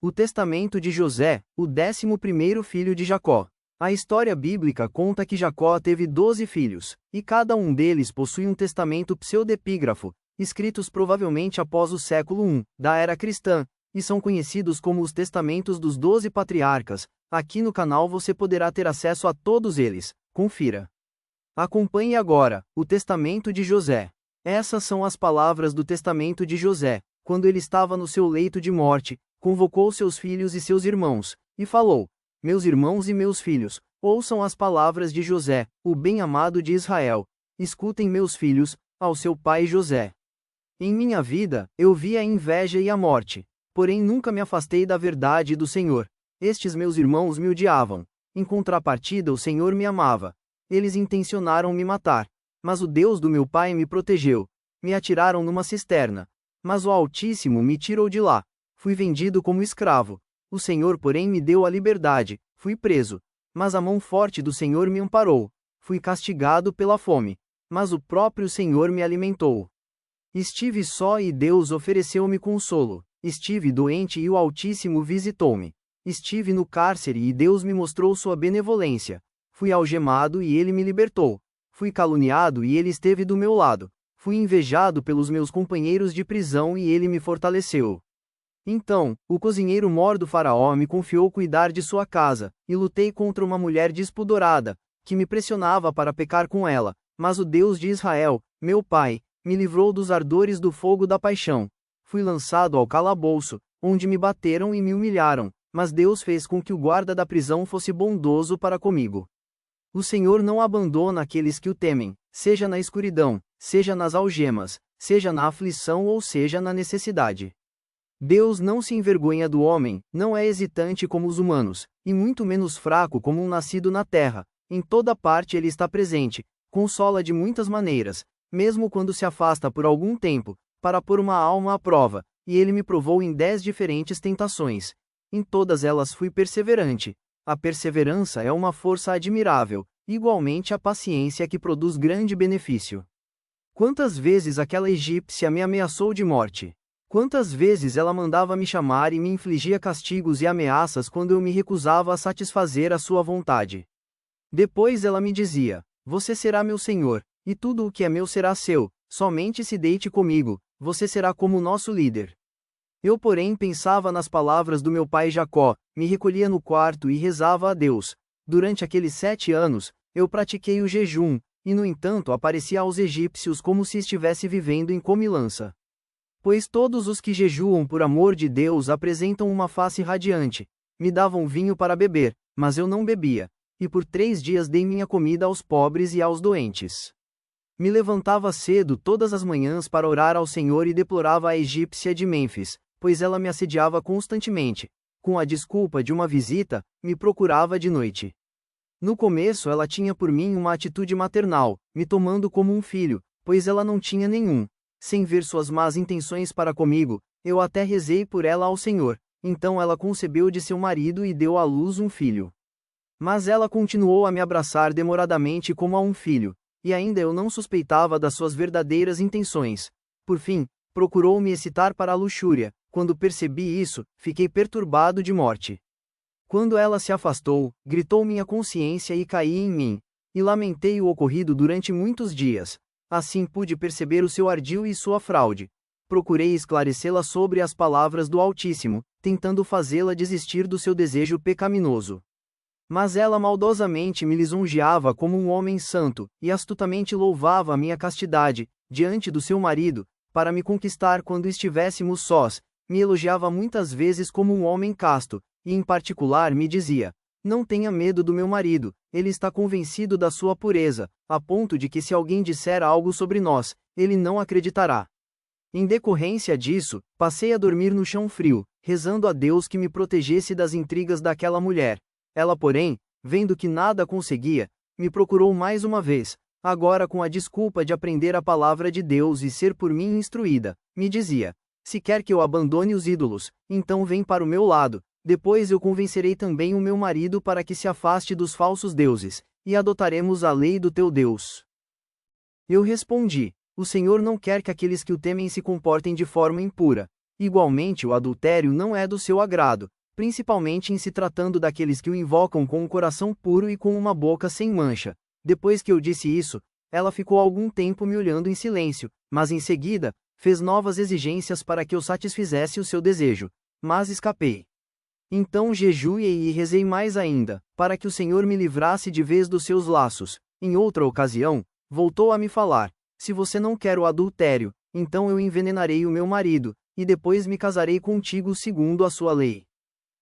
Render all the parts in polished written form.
O testamento de José, o 11º filho de Jacó. A história bíblica conta que Jacó teve 12 filhos, e cada um deles possui um testamento pseudepígrafo, escritos provavelmente após o século I da era cristã, e são conhecidos como os testamentos dos 12 patriarcas. Aqui no canal você poderá ter acesso a todos eles. Confira. Acompanhe agora o testamento de José. Essas são as palavras do testamento de José. Quando ele estava no seu leito de morte, convocou seus filhos e seus irmãos, e falou: Meus irmãos e meus filhos, ouçam as palavras de José, o bem-amado de Israel. Escutem, meus filhos, ao seu pai José. Em minha vida, eu vi a inveja e a morte, porém nunca me afastei da verdade do Senhor. Estes meus irmãos me odiavam. Em contrapartida, o Senhor me amava. Eles intencionaram me matar, mas o Deus do meu pai me protegeu. Me atiraram numa cisterna, mas o Altíssimo me tirou de lá. Fui vendido como escravo. O Senhor, porém, me deu a liberdade. Fui preso, mas a mão forte do Senhor me amparou. Fui castigado pela fome, mas o próprio Senhor me alimentou. Estive só e Deus ofereceu-me consolo. Estive doente e o Altíssimo visitou-me. Estive no cárcere e Deus me mostrou sua benevolência. Fui algemado e ele me libertou. Fui caluniado e ele esteve do meu lado. Fui invejado pelos meus companheiros de prisão e ele me fortaleceu. Então, o cozinheiro mor do faraó me confiou cuidar de sua casa, e lutei contra uma mulher despudorada, que me pressionava para pecar com ela, mas o Deus de Israel, meu pai, me livrou dos ardores do fogo da paixão. Fui lançado ao calabouço, onde me bateram e me humilharam, mas Deus fez com que o guarda da prisão fosse bondoso para comigo. O Senhor não abandona aqueles que o temem, seja na escuridão, seja nas algemas, seja na aflição ou seja na necessidade. Deus não se envergonha do homem, não é hesitante como os humanos, e muito menos fraco como um nascido na terra. Em toda parte ele está presente, consola de muitas maneiras, mesmo quando se afasta por algum tempo, para pôr uma alma à prova, e ele me provou em 10 diferentes tentações. Em todas elas fui perseverante. A perseverança é uma força admirável, igualmente a paciência que produz grande benefício. Quantas vezes aquela egípcia me ameaçou de morte? Quantas vezes ela mandava me chamar e me infligia castigos e ameaças quando eu me recusava a satisfazer a sua vontade. Depois ela me dizia: Você será meu senhor, e tudo o que é meu será seu, somente se deite comigo, você será como nosso líder. Eu, porém, pensava nas palavras do meu pai Jacó, me recolhia no quarto e rezava a Deus. Durante aqueles 7 anos, eu pratiquei o jejum, e no entanto aparecia aos egípcios como se estivesse vivendo em comilança. Pois todos os que jejuam por amor de Deus apresentam uma face radiante. Me davam vinho para beber, mas eu não bebia. E por 3 dias dei minha comida aos pobres e aos doentes. Me levantava cedo todas as manhãs para orar ao Senhor e deplorava a egípcia de Mênfis, pois ela me assediava constantemente. Com a desculpa de uma visita, me procurava de noite. No começo ela tinha por mim uma atitude maternal, me tomando como um filho, pois ela não tinha nenhum. Sem ver suas más intenções para comigo, eu até rezei por ela ao Senhor. Então ela concebeu de seu marido e deu à luz um filho. Mas ela continuou a me abraçar demoradamente como a um filho, e ainda eu não suspeitava das suas verdadeiras intenções. Por fim, procurou me excitar para a luxúria. Quando percebi isso, fiquei perturbado de morte. Quando ela se afastou, gritou minha consciência e caí em mim, e lamentei o ocorrido durante muitos dias. Assim pude perceber o seu ardil e sua fraude. Procurei esclarecê-la sobre as palavras do Altíssimo, tentando fazê-la desistir do seu desejo pecaminoso. Mas ela maldosamente me lisonjeava como um homem santo, e astutamente louvava a minha castidade, diante do seu marido, para me conquistar quando estivéssemos sós. Me elogiava muitas vezes como um homem casto, e em particular me dizia: Não tenha medo do meu marido, ele está convencido da sua pureza, a ponto de que se alguém disser algo sobre nós, ele não acreditará. Em decorrência disso, passei a dormir no chão frio, rezando a Deus que me protegesse das intrigas daquela mulher. Ela, porém, vendo que nada conseguia, me procurou mais uma vez, agora com a desculpa de aprender a palavra de Deus e ser por mim instruída. Me dizia: Se quer que eu abandone os ídolos, então vem para o meu lado. Depois eu convencerei também o meu marido para que se afaste dos falsos deuses, e adotaremos a lei do teu Deus. Eu respondi: O Senhor não quer que aqueles que o temem se comportem de forma impura. Igualmente, o adultério não é do seu agrado, principalmente em se tratando daqueles que o invocam com um coração puro e com uma boca sem mancha. Depois que eu disse isso, ela ficou algum tempo me olhando em silêncio, mas em seguida, fez novas exigências para que eu satisfizesse o seu desejo. Mas escapei. Então jejuei e rezei mais ainda, para que o Senhor me livrasse de vez dos seus laços. Em outra ocasião, voltou a me falar: se você não quer o adultério, então eu envenenarei o meu marido, e depois me casarei contigo segundo a sua lei.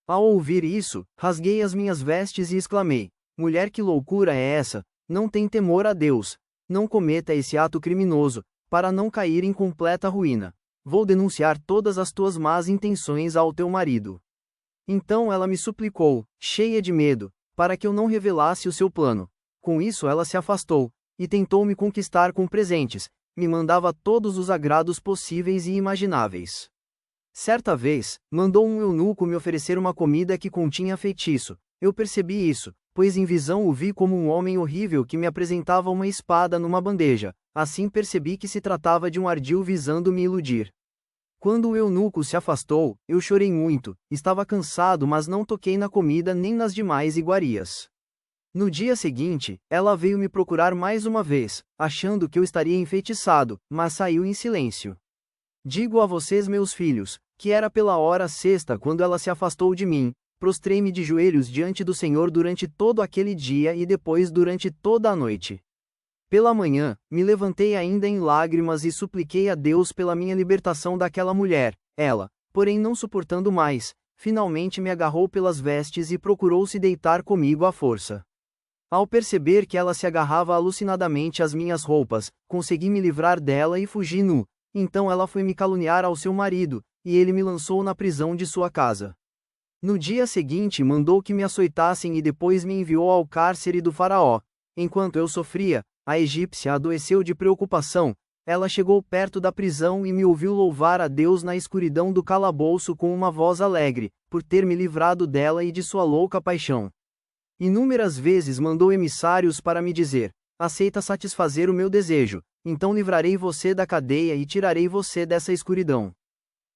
Ao ouvir isso, rasguei as minhas vestes e exclamei: mulher, que loucura é essa? Não tem temor a Deus. Não cometa esse ato criminoso, para não cair em completa ruína. Vou denunciar todas as tuas más intenções ao teu marido. Então ela me suplicou, cheia de medo, para que eu não revelasse o seu plano. Com isso ela se afastou, e tentou me conquistar com presentes, me mandava todos os agrados possíveis e imagináveis. Certa vez, mandou um eunuco me oferecer uma comida que continha feitiço. Eu percebi isso, pois em visão o vi como um homem horrível que me apresentava uma espada numa bandeja. Assim percebi que se tratava de um ardil visando me iludir. Quando o eunuco se afastou, eu chorei muito, estava cansado, mas não toquei na comida nem nas demais iguarias. No dia seguinte, ela veio me procurar mais uma vez, achando que eu estaria enfeitiçado, mas saiu em silêncio. Digo a vocês, meus filhos, que era pela hora sexta quando ela se afastou de mim. Prostrei-me de joelhos diante do Senhor durante todo aquele dia e depois durante toda a noite. Pela manhã, me levantei ainda em lágrimas e supliquei a Deus pela minha libertação daquela mulher. Ela, porém não suportando mais, finalmente me agarrou pelas vestes e procurou se deitar comigo à força. Ao perceber que ela se agarrava alucinadamente às minhas roupas, consegui me livrar dela e fugi nu. Então ela foi me caluniar ao seu marido, e ele me lançou na prisão de sua casa. No dia seguinte mandou que me açoitassem e depois me enviou ao cárcere do faraó. Enquanto eu sofria, a egípcia adoeceu de preocupação. Ela chegou perto da prisão e me ouviu louvar a Deus na escuridão do calabouço com uma voz alegre, por ter me livrado dela e de sua louca paixão. Inúmeras vezes mandou emissários para me dizer: aceita satisfazer o meu desejo, então livrarei você da cadeia e tirarei você dessa escuridão.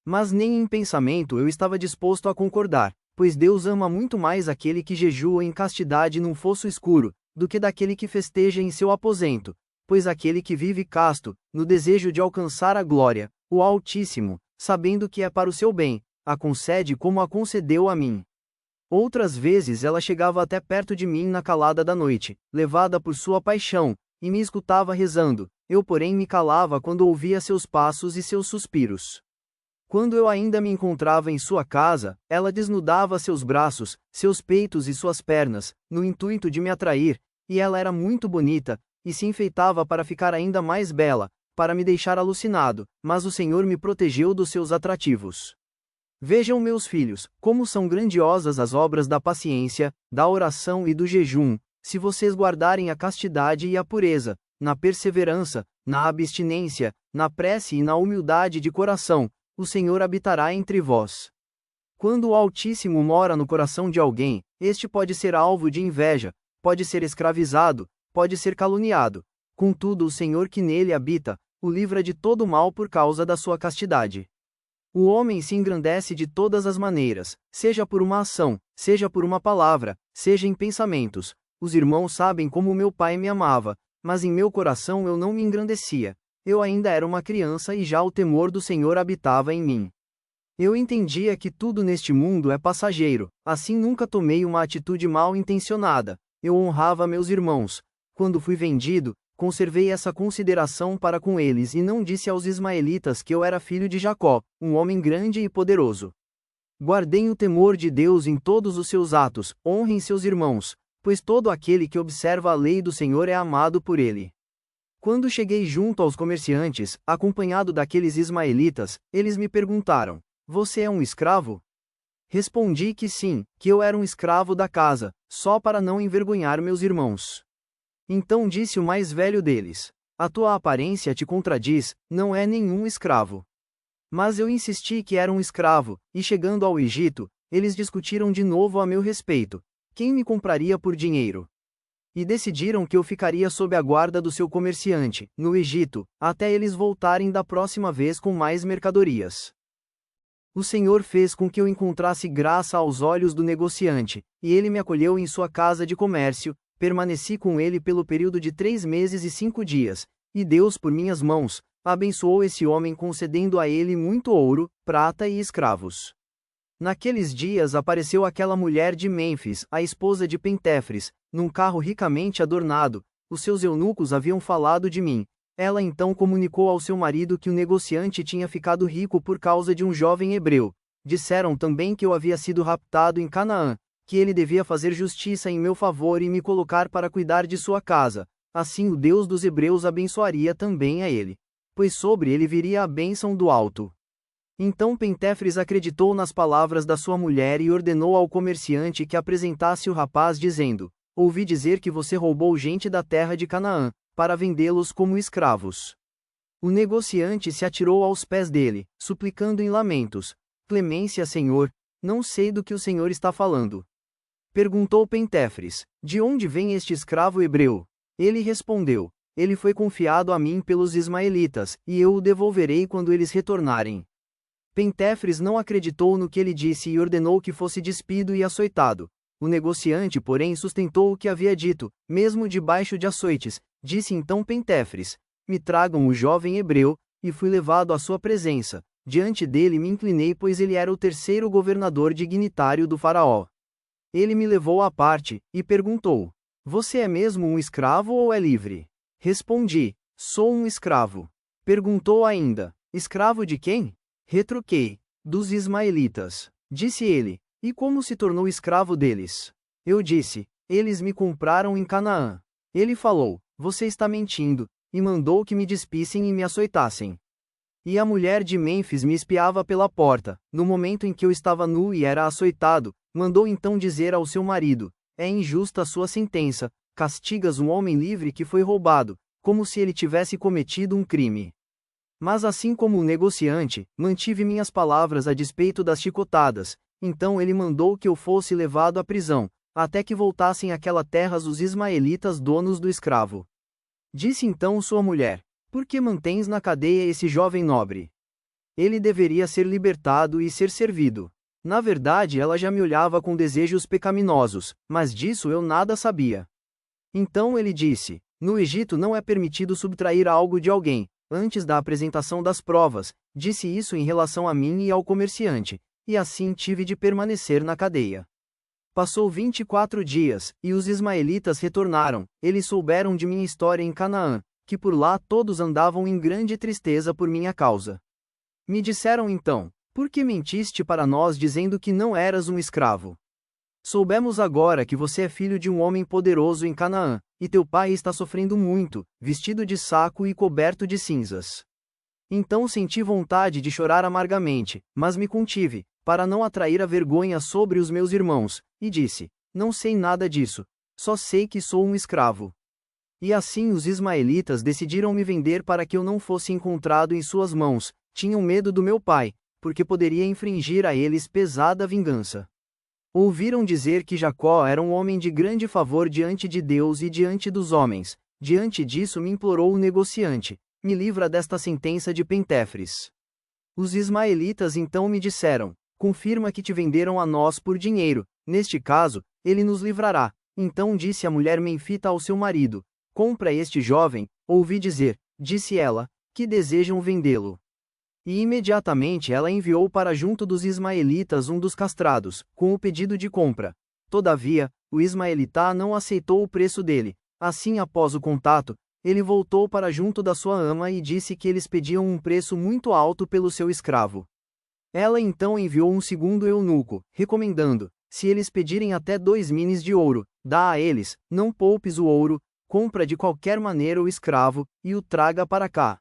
Mas nem em pensamento eu estava disposto a concordar, pois Deus ama muito mais aquele que jejua em castidade num fosso escuro, do que daquele que festeja em seu aposento, pois aquele que vive casto, no desejo de alcançar a glória, o Altíssimo, sabendo que é para o seu bem, a concede como a concedeu a mim. Outras vezes ela chegava até perto de mim na calada da noite, levada por sua paixão, e me escutava rezando. Eu porém me calava quando ouvia seus passos e seus suspiros. Quando eu ainda me encontrava em sua casa, ela desnudava seus braços, seus peitos e suas pernas, no intuito de me atrair, e ela era muito bonita, e se enfeitava para ficar ainda mais bela, para me deixar alucinado, mas o Senhor me protegeu dos seus atrativos. Vejam, meus filhos, como são grandiosas as obras da paciência, da oração e do jejum, se vocês guardarem a castidade e a pureza, na perseverança, na abstinência, na prece e na humildade de coração. O Senhor habitará entre vós. Quando o Altíssimo mora no coração de alguém, este pode ser alvo de inveja, pode ser escravizado, pode ser caluniado. Contudo, o Senhor que nele habita, o livra de todo mal por causa da sua castidade. O homem se engrandece de todas as maneiras, seja por uma ação, seja por uma palavra, seja em pensamentos. Os irmãos sabem como meu pai me amava, mas em meu coração eu não me engrandecia. Eu ainda era uma criança e já o temor do Senhor habitava em mim. Eu entendia que tudo neste mundo é passageiro, assim nunca tomei uma atitude mal intencionada. Eu honrava meus irmãos. Quando fui vendido, conservei essa consideração para com eles e não disse aos ismaelitas que eu era filho de Jacó, um homem grande e poderoso. Guardem o temor de Deus em todos os seus atos, honrem seus irmãos, pois todo aquele que observa a lei do Senhor é amado por ele. Quando cheguei junto aos comerciantes, acompanhado daqueles ismaelitas, eles me perguntaram: você é um escravo? Respondi que sim, que eu era um escravo da casa, só para não envergonhar meus irmãos. Então disse o mais velho deles: a tua aparência te contradiz, não é nenhum escravo. Mas eu insisti que era um escravo, e chegando ao Egito, eles discutiram de novo a meu respeito: quem me compraria por dinheiro? E decidiram que eu ficaria sob a guarda do seu comerciante, no Egito, até eles voltarem da próxima vez com mais mercadorias. O Senhor fez com que eu encontrasse graça aos olhos do negociante, e ele me acolheu em sua casa de comércio, permaneci com ele pelo período de 3 meses e 5 dias, e Deus por minhas mãos, abençoou esse homem concedendo a ele muito ouro, prata e escravos. Naqueles dias apareceu aquela mulher de Mênfis, a esposa de Pentéfris, num carro ricamente adornado, os seus eunucos haviam falado de mim. Ela então comunicou ao seu marido que o negociante tinha ficado rico por causa de um jovem hebreu. Disseram também que eu havia sido raptado em Canaã, que ele devia fazer justiça em meu favor e me colocar para cuidar de sua casa. Assim o Deus dos hebreus abençoaria também a ele, pois sobre ele viria a bênção do alto. Então Pentéfris acreditou nas palavras da sua mulher e ordenou ao comerciante que apresentasse o rapaz dizendo: ouvi dizer que você roubou gente da terra de Canaã, para vendê-los como escravos. O negociante se atirou aos pés dele, suplicando em lamentos: clemência, Senhor, não sei do que o Senhor está falando. Perguntou Pentéfris: de onde vem este escravo hebreu? Ele respondeu: ele foi confiado a mim pelos ismaelitas, e eu o devolverei quando eles retornarem. Pentéfris não acreditou no que ele disse e ordenou que fosse despido e açoitado. O negociante, porém, sustentou o que havia dito, mesmo debaixo de açoites. Disse então Pentéfris: me tragam o jovem hebreu, e fui levado à sua presença. Diante dele me inclinei, pois ele era o terceiro governador dignitário do faraó. Ele me levou à parte, e perguntou: você é mesmo um escravo ou é livre? Respondi: sou um escravo. Perguntou ainda: escravo de quem? Retruquei: dos ismaelitas. Disse ele: e como se tornou escravo deles? Eu disse: eles me compraram em Canaã. Ele falou: você está mentindo, e mandou que me despissem e me açoitassem. E a mulher de Mênfis me espiava pela porta, no momento em que eu estava nu e era açoitado, mandou então dizer ao seu marido: é injusta a sua sentença, castigas um homem livre que foi roubado, como se ele tivesse cometido um crime. Mas assim como o negociante, mantive minhas palavras a despeito das chicotadas, então ele mandou que eu fosse levado à prisão, até que voltassem àquela terra os ismaelitas donos do escravo. Disse então sua mulher: por que mantens na cadeia esse jovem nobre? Ele deveria ser libertado e ser servido. Na verdade, ela já me olhava com desejos pecaminosos, mas disso eu nada sabia. Então ele disse: no Egito não é permitido subtrair algo de alguém, antes da apresentação das provas. Disse isso em relação a mim e ao comerciante, e assim tive de permanecer na cadeia. Passou 24 dias, e os ismaelitas retornaram. Eles souberam de minha história em Canaã, que por lá todos andavam em grande tristeza por minha causa. Me disseram então: por que mentiste para nós dizendo que não eras um escravo? Soubemos agora que você é filho de um homem poderoso em Canaã, e teu pai está sofrendo muito, vestido de saco e coberto de cinzas. Então senti vontade de chorar amargamente, mas me contive, para não atrair a vergonha sobre os meus irmãos, e disse: não sei nada disso, só sei que sou um escravo. E assim os ismaelitas decidiram me vender para que eu não fosse encontrado em suas mãos. Tinham medo do meu pai, porque poderia infringir a eles pesada vingança. Ouviram dizer que Jacó era um homem de grande favor diante de Deus e diante dos homens. Diante disso me implorou o negociante: me livra desta sentença de Pentéfris. Os ismaelitas então me disseram: confirma que te venderam a nós por dinheiro, neste caso, ele nos livrará. Então disse a mulher menfita ao seu marido: compra este jovem. Ouvi dizer, disse ela, que desejam vendê-lo. E imediatamente ela enviou para junto dos ismaelitas um dos castrados, com o pedido de compra. Todavia, o ismaelita não aceitou o preço dele. Assim, após o contato, ele voltou para junto da sua ama e disse que eles pediam um preço muito alto pelo seu escravo. Ela então enviou um segundo eunuco, recomendando: se eles pedirem até 2 minas de ouro, dá a eles, não poupes o ouro, compra de qualquer maneira o escravo, e o traga para cá.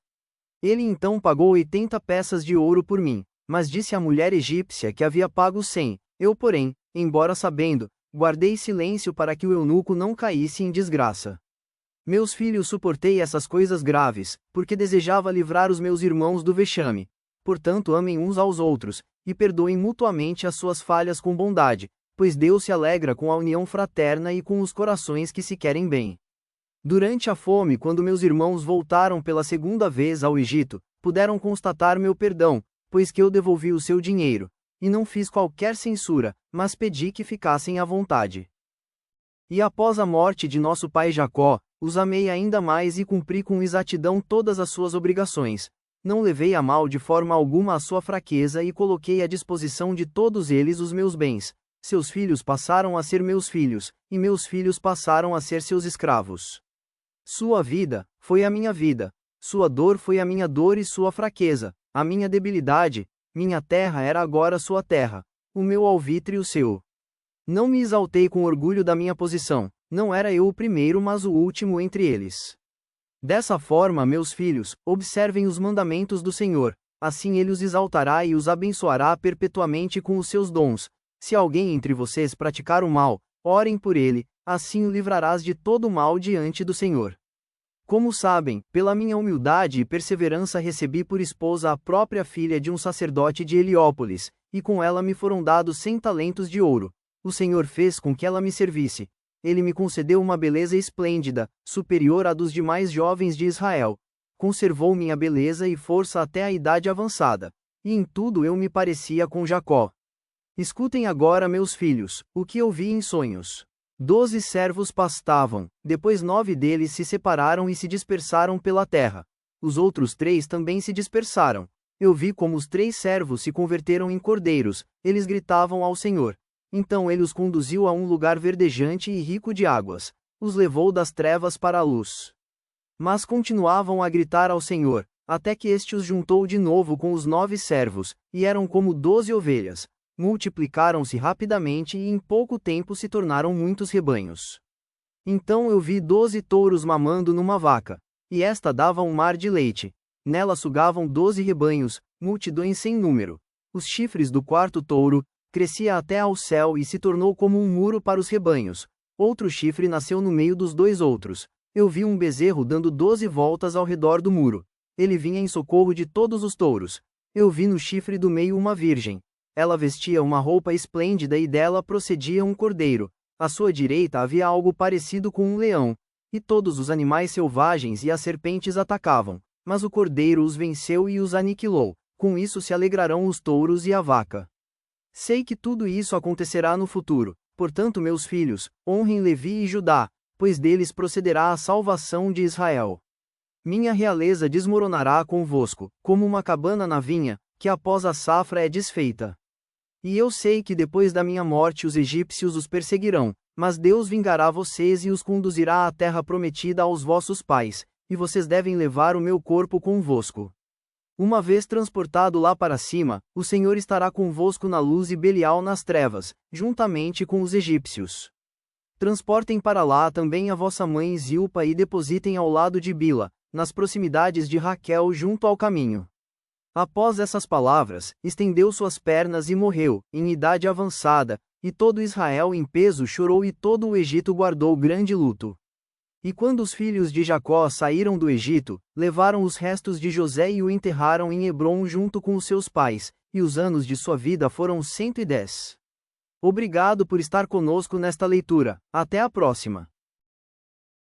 Ele então pagou 80 peças de ouro por mim, mas disse à mulher egípcia que havia pago 100. Eu, porém, embora sabendo, guardei silêncio para que o eunuco não caísse em desgraça. Meus filhos, suportei essas coisas graves, porque desejava livrar os meus irmãos do vexame. Portanto, amem uns aos outros, e perdoem mutuamente as suas falhas com bondade, pois Deus se alegra com a união fraterna e com os corações que se querem bem. Durante a fome, quando meus irmãos voltaram pela segunda vez ao Egito, puderam constatar meu perdão, pois que eu devolvi o seu dinheiro, e não fiz qualquer censura, mas pedi que ficassem à vontade. E após a morte de nosso pai Jacó, os amei ainda mais e cumpri com exatidão todas as suas obrigações. Não levei a mal de forma alguma a sua fraqueza e coloquei à disposição de todos eles os meus bens. Seus filhos passaram a ser meus filhos, e meus filhos passaram a ser seus escravos. Sua vida foi a minha vida, sua dor foi a minha dor e sua fraqueza, a minha debilidade, minha terra era agora sua terra, o meu alvitre o seu. Não me exaltei com orgulho da minha posição, não era eu o primeiro mas o último entre eles. Dessa forma, meus filhos, observem os mandamentos do Senhor, assim ele os exaltará e os abençoará perpetuamente com os seus dons. Se alguém entre vocês praticar o mal, orem por ele, assim o livrarás de todo o mal diante do Senhor. Como sabem, pela minha humildade e perseverança recebi por esposa a própria filha de um sacerdote de Heliópolis, e com ela me foram dados 100 talentos de ouro. O Senhor fez com que ela me servisse. Ele me concedeu uma beleza esplêndida, superior à dos demais jovens de Israel. Conservou minha beleza e força até a idade avançada. E em tudo eu me parecia com Jacó. Escutem agora, meus filhos, o que eu vi em sonhos. 12 servos pastavam, depois 9 deles se separaram e se dispersaram pela terra. Os outros 3 também se dispersaram. Eu vi como os 3 servos se converteram em cordeiros, eles gritavam ao Senhor. Então ele os conduziu a um lugar verdejante e rico de águas, os levou das trevas para a luz. Mas continuavam a gritar ao Senhor, até que este os juntou de novo com os 9 servos, e eram como 12 ovelhas. Multiplicaram-se rapidamente e em pouco tempo se tornaram muitos rebanhos. Então eu vi 12 touros mamando numa vaca, e esta dava um mar de leite. Nela sugavam 12 rebanhos, multidões sem número. Os chifres do quarto touro crescia até ao céu e se tornou como um muro para os rebanhos. Outro chifre nasceu no meio dos 2 outros. Eu vi um bezerro dando 12 voltas ao redor do muro. Ele vinha em socorro de todos os touros. Eu vi no chifre do meio uma virgem. Ela vestia uma roupa esplêndida e dela procedia um cordeiro. À sua direita havia algo parecido com um leão. E todos os animais selvagens e as serpentes atacavam. Mas o cordeiro os venceu e os aniquilou. Com isso se alegrarão os touros e a vaca. Sei que tudo isso acontecerá no futuro, portanto, meus filhos, honrem Levi e Judá, pois deles procederá a salvação de Israel. Minha realeza desmoronará convosco, como uma cabana na vinha, que após a safra é desfeita. E eu sei que depois da minha morte os egípcios os perseguirão, mas Deus vingará vocês e os conduzirá à terra prometida aos vossos pais, e vocês devem levar o meu corpo convosco. Uma vez transportado lá para cima, o Senhor estará convosco na luz e Belial nas trevas, juntamente com os egípcios. Transportem para lá também a vossa mãe Zilpa e depositem ao lado de Bila, nas proximidades de Raquel junto ao caminho. Após essas palavras, estendeu suas pernas e morreu, em idade avançada, e todo Israel em peso chorou e todo o Egito guardou grande luto. E quando os filhos de Jacó saíram do Egito, levaram os restos de José e o enterraram em Hebrom junto com os seus pais, e os anos de sua vida foram 110. Obrigado por estar conosco nesta leitura. Até a próxima.